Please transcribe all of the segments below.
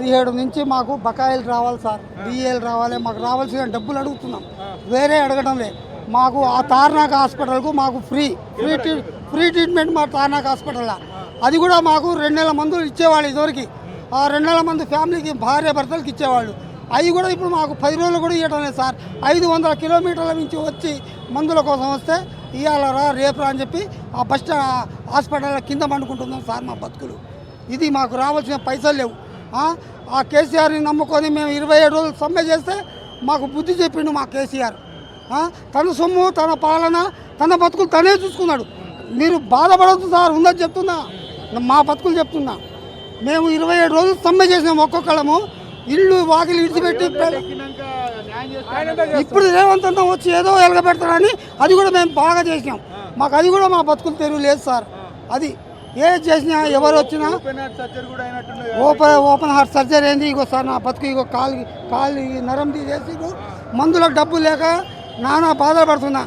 17 నుంచి మాకు బకాయిలు రావాలి సార్, డిఏలు రావాలి, మాకు రావాల్సిన డబ్బులు అడుగుతున్నాం, వేరే అడగడం లేదు. మాకు ఆ తార్నాక హాస్పిటల్కు మాకు ఫ్రీ ట్రీట్మెంట్ మా తార్నాక హాస్పిటల్లో, అది కూడా మాకు 2 నెలల మందులు ఇచ్చేవాళ్ళు ఇదివరకు. ఆ 2 నెలల మందు ఫ్యామిలీకి భార్య భర్తలకు ఇచ్చేవాళ్ళు, అవి కూడా ఇప్పుడు మాకు 10 రోజులు కూడా ఇవ్వడం లేదు సార్. 500 కిలోమీటర్ల నుంచి వచ్చి మందుల కోసం వస్తే ఇవాళ రా రేపు రా అని చెప్పి ఆ బస్ హాస్పిటల్ కింద పండుకుంటున్నాం సార్. మా బతుకులు ఇది, మాకు రావాల్సిన పైసలు లేవు. ఆ కేసీఆర్ని నమ్ముకొని మేము 27 రోజులు సమ్మె చేస్తే మాకు బుద్ధి చెప్పిండు మా కేసీఆర్. తన సొమ్ము, తన పాలన, తన బతుకులు తనే చూసుకున్నాడు. మీరు బాధపడవద్దు సార్, ఉందని చెప్తున్నా, మా బతుకులు చెప్తున్నా. మేము 27 రోజులు సమ్మె చేసినాం, ఒక్కొక్కళ్ళము ఇల్లు వాకిలు ఇడిచిపెట్టి. ఇప్పుడు రేవంత్ అన్న వచ్చి ఏదో ఎలగబెడతాడని అది కూడా మేము బాగా చేసినాం. మాకు అది కూడా మా బతుకులు తెరువు లేదు సార్. అది ఏది చేసినా ఎవరు వచ్చినా ఓపెన్ హార్ట్ సర్జరీ ఏంది, ఇగో సార్ నా బతుకు, ఇగో కాలు నరం తీసేసి మందులకు డబ్బులు లేక నానా బాధలు పడుతున్నా.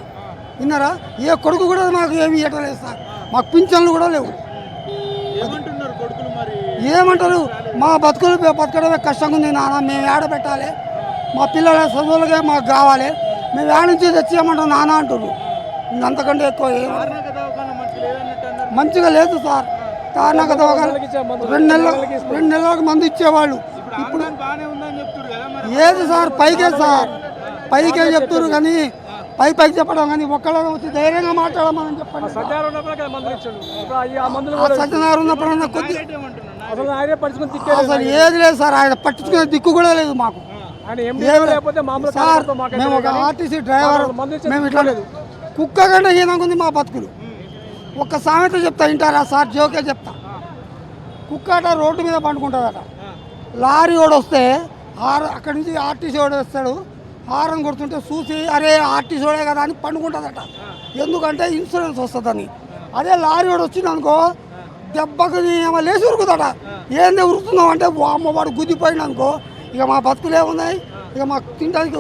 విన్నారా? ఏ కొడుకు కూడా మాకు ఏమి ఇవ్వట్లేదు సార్. మాకు పింఛన్లు కూడా లేవు. ఏమంటారు? మా బతుకులు బతకడమే కష్టంగా ఉంది నాన్న, మేము ఏడ పెట్టాలి, మా పిల్లల చదువులకే మాకు కావాలి, మేము ఏడ నుంచి తెచ్చేయమంటాం నాన్న అంటారు. అంతకంటే ఎక్కువ మంచిగా లేదు సార్. తార్నాక దవాఖాన 2 నెలలకు మందు ఇచ్చేవాళ్ళు, ఇప్పుడు ఏది సార్ పైకే సార్, పైకే చెప్తారు కానీ పైకి చెప్పడం కానీ ఒక్కళ్ళ వచ్చి ధైర్యంగా మాట్లాడమని చెప్పండి. సత్యనారాయణ ఉన్నప్పుడు కొద్ది అసలు ఏది లేదు సార్, ఆయన పట్టించుకునే దిక్కు కూడా లేదు మాకు. సార్ మేము ఒక ఆర్టీసీ డ్రైవర్, మేము ఇట్లా లేదు, కుక్క కంటే హీనంగా ఉంది మా బతుకులు. ఒక్క సామెత చెప్తా, వింటారా సార్? జోకే చెప్తా. కుక్కట రోడ్డు మీద పండుకుంటుందట, లారీ వాడు వస్తే అక్కడి నుంచి ఆర్టీసీ వాడు వస్తాడు, హారన్ కొడుతుంటే చూసి అరే ఆర్టీసీ వాడే కదా అని పండుకుంటుందట. ఎందుకంటే ఇన్సూరెన్స్ వస్తుందని. అదే లారీ వాడు వచ్చింది అనుకో, దెబ్బకు ఏమో లేచి ఉరుకుతాడ. ఏంది ఉరుకుతున్నావు అంటే అమ్మవాడు గుద్దిపోయింది అనుకో, ఇక మా బతుకులు ఏమున్నాయి, ఇక మాకు తినడానికి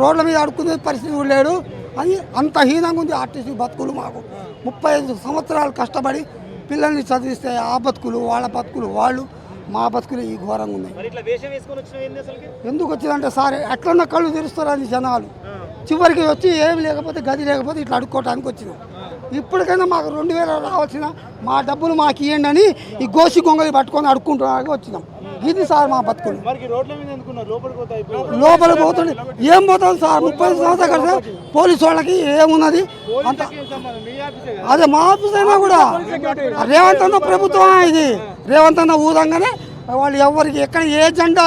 రోడ్ల మీద అడుక్కునే పరిస్థితి కూడా లేడు అని అంత హీనంగా ఉంది ఆర్టీసీ బతుకులు. మాకు 35 సంవత్సరాలు కష్టపడి పిల్లల్ని చదివిస్తే ఆ బతుకులు, వాళ్ళ బతుకులు వాళ్ళు, మా బతుకులు ఈ ఘోరంగా ఉన్నాయి. ఎందుకు వచ్చిందంటే సార్ ఎట్లన్నా కళ్ళు తెరుస్తారని జనాలు, చివరికి వచ్చి ఏమి లేకపోతే గది లేకపోతే ఇట్లా అడుక్కోవడానికి వచ్చినాం. ఇప్పటికైనా మాకు 2000 రావాల్సిన మా డబ్బులు మాకు ఇవ్వండి అని ఈ గోసి గొంగలి పట్టుకొని అడుక్కుంటున్నాక వచ్చినాం. ఇది సార్ మా బతుకులు. లోపలికి పోతుంది, ఏం పోతుంది సార్? 30 సంవత్సరాలు కదా పోలీసు వాళ్ళకి ఏమున్నది అంత. అదే మా ఆఫీస్ అయినా కూడా రేవంత్ అన్న ప్రభుత్వం, ఇది రేవంత్ అన్న ఊదంగానే వాళ్ళు ఎవరికి ఎక్కడ ఏ జెండా,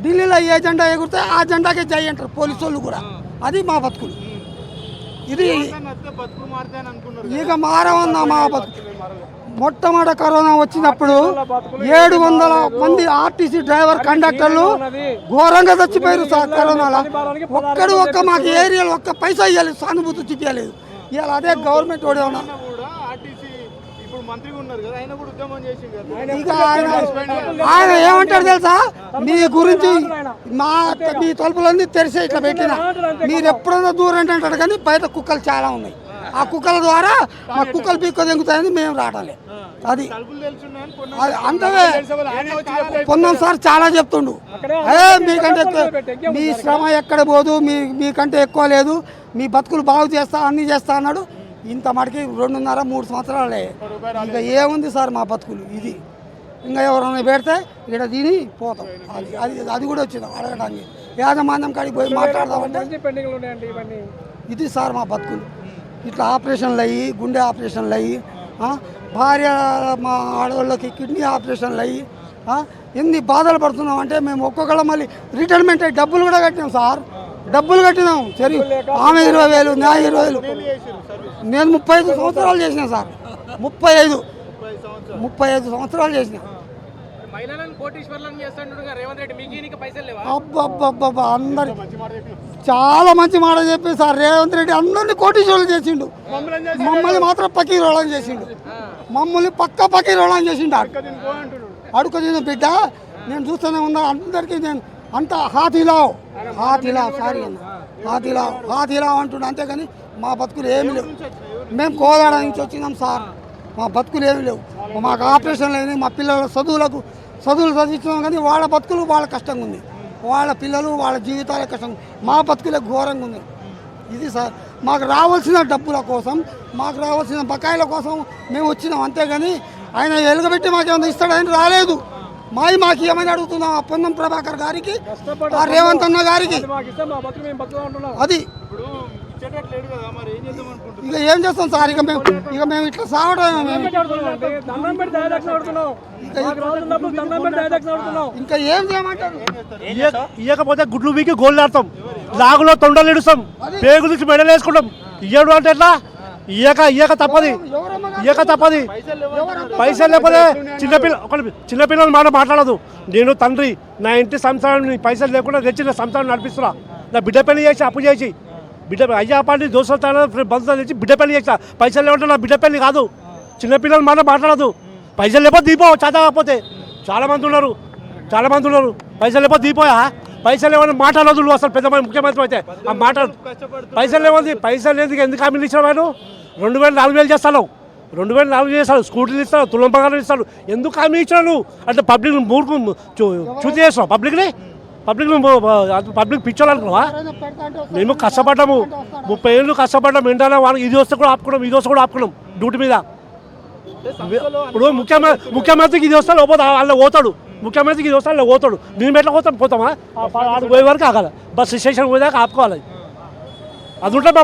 ఢిల్లీలో ఏ జెండా ఎగురితే ఆ జెండాకే జై అంటారు పోలీసు వాళ్ళు కూడా. అది మా బతుకులు. ఇది ఇక మారవన్నా మా బతుకు. మొట్టమొదటి కరోనా వచ్చినప్పుడు 700 మంది ఆర్టీసీ డ్రైవర్ కండక్టర్లు ఘోరంగా చచ్చిపోయారు సార్ కరోనాలో. ఒక్క మాకు ఏరియాలో ఒక్క పైసా ఇవ్వలేదు, సానుభూతి చూపించలేదు. ఇవాళ అదే గవర్నమెంట్ వాడే ఉన్నా. ఇక ఆయన ఏమంటాడు తెలుసా? మీ గురించి మీ తలుపులన్నీ తెరిసే ఇట్లా పెట్టిన, మీరు ఎప్పుడైనా దూరం అంటాడు కానీ బయట కుక్కలు చాలా ఉన్నాయి. ఆ కుక్కల ద్వారా మా కుక్కలు పీక్కో తెంగుతాయని మేము రావట్లే. అది అంతవే పొందాం సార్, చాలా చెప్తుండు. మీకంటే మీ శ్రమ ఎక్కడ పోదు, మీకంటే ఎక్కువ లేదు, మీ బతుకులు బాగు చేస్తా అన్నీ చేస్తా అన్నాడు. ఇంత మటుకి 2.5-3 సంవత్సరాలే. ఇక ఏముంది సార్ మా బతుకులు ఇది. ఇంకా ఎవరైనా పెడితే ఇక్కడ తిని పోతాం. అది కూడా వచ్చింది అడగడానికి, యాజమాన్యం కాడికి పోయి మాట్లాడదామంటే ఇది సార్ మా బతుకులు. ఇట్లా ఆపరేషన్లు అయ్యి, గుండె ఆపరేషన్లు అయ్యి, భార్య మా ఆడవాళ్ళకి కిడ్నీ ఆపరేషన్లు అయ్యి ఎన్ని బాధలు పడుతున్నాం అంటే మేము ఒక్కొక్కళ్ళ మళ్ళీ రిటైర్మెంట్ అయ్యి డబ్బులు కూడా కట్టినాం సార్. డబ్బులు కట్టినాం సరే, ఆమె 20,000, నా 20,000. నేను 35 సంవత్సరాలు చేసిన సార్. 35 సంవత్సరాలు చేసిన. అబ్బబ్బబ్బా, అందరి చాలా మంచి మాట చెప్పి సార్ రేవంత్ రెడ్డి అందరినీ కోటీశ్వరులు చేసిండు. మమ్మల్ని మాత్రం పకీరోళం చేసిండు. మమ్మల్ని పకీరోళం చేసిండు. అడుక తిన బిడ్డ నేను చూస్తూనే ఉన్నా అందరికీ. నేను అంత హాతిలావ్ సారీ అన్న, హాతిలావ్ అంటుండే. అంతేగాని మా బతుకులు ఏమి లేవు. మేము కోదాడ నుంచి వచ్చినాం సార్, మా బతుకులు ఏమి లేవు. మాకు ఆపరేషన్లు అయినాయి, మా పిల్లల చదువులకు చదువులు చదివించినాం కానీ వాళ్ళ బతుకులు వాళ్ళ కష్టంగా ఉంది, వాళ్ళ పిల్లలు వాళ్ళ జీవితాలే కష్టంగా ఉంది, మా బతుకులే ఘోరంగా ఉంది. ఇది సార్ మాకు రావాల్సిన డబ్బుల కోసం, మాకు రావాల్సిన బకాయిల కోసం మేము వచ్చినాం, అంతేగాని ఆయన ఎలుగబెట్టి మాకేమైనా ఇస్తాడని రాలేదు. మాకు ఏమైనా అడుగుతున్నాం ఆ పొన్నం ప్రభాకర్ గారికి, ఆ రేవంత్ అన్న గారికి. అది ఇక ఏం చేస్తాం సార్, ఇక మేము ఇట్లా సావడం ఇంకా ఏం చేయమంటారు. ఇయ్యకపోతే గుడ్లు వీకి గోళ్ళు ఆడతాం, లాగులో తొండలు ఇడుస్తాం, పేగులు నుంచి మెడలు వేసుకుంటాం. ఇయ్యడు అంటే ఎట్లా? ఇయ్యక తప్పది, పైసలు లేకపోతే చిన్నపిల్లలు మాట మాట్లాడదు. నేను తండ్రి, నా ఇంటి సంసారాన్ని పైసలు లేకుండా తెచ్చి నా సంసారం నడిపిస్తున్నా. నా బిడ్డ పెళ్లి చేసి అప్పు చేసి బిడ్డ అయ్యా పార్టీ దోస్తులతో బంధువులు తెచ్చి బిడ్డ పెళ్లి చేస్తా. పైసలు లేకుంటే నా బిడ్డ పెళ్లి కాదు. చిన్నపిల్లలు మాట మాట్లాడదు. పైసలు లేకపోతే దీపో చేత కాకపోతే చాలామంది ఉన్నారు. పైసలు లేకపోతే దీపోయా, పైసలు ఏమైనా మాట్లాడదు. నువ్వు అసలు పెద్ద ముఖ్యమంత్రి అయితే ఆ మాట పైసలు లేవద్ది. పైసలు లేదు ఎందుకు హామీలు ఇచ్చావు? ఆయన 2000-4000 చేస్తాను, 2000-4000 చేస్తాను, స్కూటీలు ఇస్తాను, తులం పగారం ఇస్తాను. ఎందుకు హామీ ఇచ్చినాను అంటే పబ్లిక్ మూడుకు చూసి చేస్తావు. పబ్లిక్ పిచ్చోళ్ళు అనుకున్నావా? మేము కష్టపడ్డాము, 30 ఏళ్ళు కష్టపడ్డాము. ఏంటన్నా వాళ్ళకి ఇది వస్తే కూడా ఆపుకున్నాం డ్యూటీ మీద. ఇప్పుడు ముఖ్యమంత్రికి ఇది వస్తే లోపల వాళ్ళ పోతాడు, ముఖ్యమంత్రికి ఇది వస్తే వాళ్ళ పోతాడు. మేము ఎట్లా పోతామా? ఆడికి పోయే వరకు ఆగాలి, బస్ స్టేషన్ పోయేదాకా ఆపుకోవాలి. అది ఉంటుంది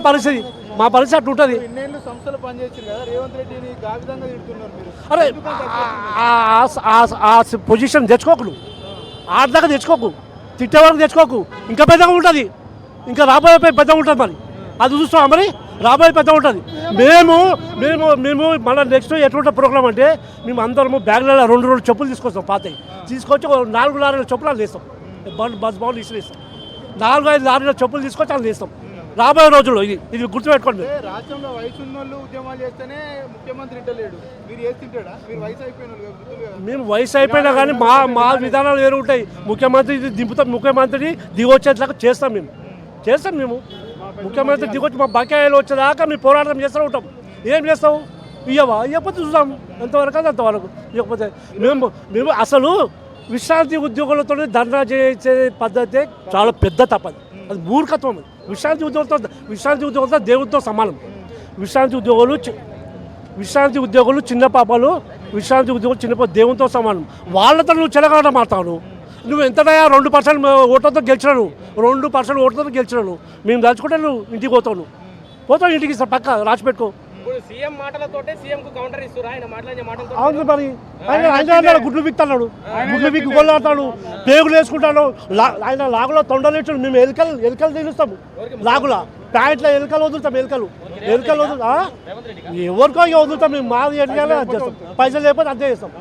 మా పరిస్థితి అట్లా ఉంటుంది. అరే ఆ పొజిషన్ తెచ్చుకోకు, నువ్వు ఆడదాకా తెచ్చుకోకు, తిట్టే వరకు తెచ్చుకోకు. ఇంకా పెద్దగా ఉంటుంది, ఇంకా రాబోయే పెద్దగా ఉంటుంది. మరి అది చూస్తావా? మరి రాబోయే పెద్దగా ఉంటుంది. మేము మళ్ళీ నెక్స్ట్ ఎటువంటి ప్రోగ్రామ్ అంటే మేము అందరము బ్యాగ్లలో 2 చెప్పులు తీసుకొస్తాం, పాతవి తీసుకొచ్చి 4 లారీల చెప్పులు అది వేస్తాం, బస్ బాల్ ఇస్తాం. 4-5 లారీల చెప్పులు తీసుకొచ్చి అది వేస్తాం రాబోయే రోజుల్లో. ఇది గుర్తుపెట్టుకోండి. రాష్ట్రంలో వయసు ఉన్న వాళ్ళు ఉద్యమాలు చేస్తేనే ముఖ్యమంత్రి ఇంటలేడు, మీరు చేస్తుంటాడా? మీరు వయసు అయిపోయిన మేము వయసు అయిపోయినా కానీ మా విధానాలు వేరు ఉంటాయి. ముఖ్యమంత్రి దింపుతాం, ముఖ్యమంత్రిని దిగొచ్చేట్లాగా చేస్తాం మేము. ముఖ్యమంత్రి దిగొచ్చి మా బకాయిలు వచ్చేదాకా మేము పోరాటం చేస్తూ ఉంటాం. ఏం చేస్తావు? ఇవ్వకపోతే చూద్దాం ఎంతవరకు అది అంతవరకు. ఇవ్వకపోతే మేము అసలు విశ్రాంతి ఉద్యోగులతో ధర్నా చేసే పద్ధతి చాలా పెద్ద తప్పది, అది మూర్ఖత్వం. విశ్రాంతి ఉద్యోగులతో దేవుడితో సమానం. విశ్రాంతి ఉద్యోగులు చిన్న పాపలు, విశ్రాంతి ఉద్యోగులు చిన్న దేవునితో సమానం. వాళ్ళతో నువ్వు చెలగాట మాట్లాడు. నువ్వు ఎంతటయా 2% ఓట్లతో గెలిచినాను, 2% ఓట్లతో గెలిచినాను. మేము దాచుకుంటే నువ్వు ఇంటికి పోతావు ఇంటికి పక్క రాసి పెట్టుకో. సీఎం మాటలతోటే సీఎంకు కౌంటర్ ఇస్తారు. ఆయన మాట్లాడే మాటలతో అవును మరి ఆయన గుడ్లు బిక్తాడు, గుడ్లు బిక్కి కొల్లాడతాడు, పేగులు వేసుకుంటాడు. ఆయన లాగులో తొండలు ఇచ్చాడు. మేము ఎలుకలు తెలుస్తాము, లాగులా ప్యాంట్లో ఎలుకలు వదులుతాం. ఎవరికో వదులుతాం. మేము మాది ఎన్నికలే అది చేస్తాం, పైసలు లేకపోతే అంతే చేస్తాం.